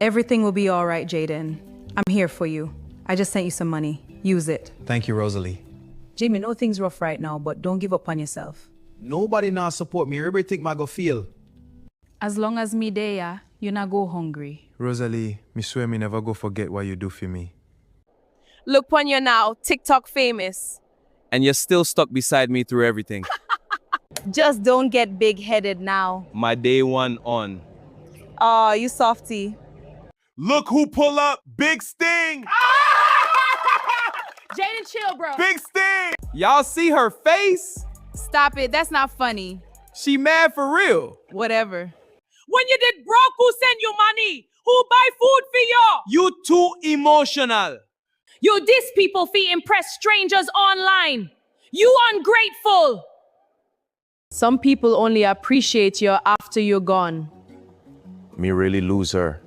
Everything will be all right, Jaden. I'm here for you. I just sent you some money. Use it. Thank you, Rosalie. Jamie, know things rough right now, but don't give up on yourself. Nobody now support me. Everybody think I go feel. As long as me there, you not go hungry. Rosalie, me swear me never go forget what you do for me. Look when you're now TikTok famous. And you're still stuck beside me through everything. Just don't get big-headed now. My day one on. Oh, you softy. Look who pull up, Big Sting! Jaden, chill, bro. Big Sting! Y'all see her face? Stop it. That's not funny. She mad for real. Whatever. When you did broke, who send you money? Who buy food for you? You too emotional. You diss people fi impress strangers online. You ungrateful. Some people only appreciate you after you're gone. Me really lose her.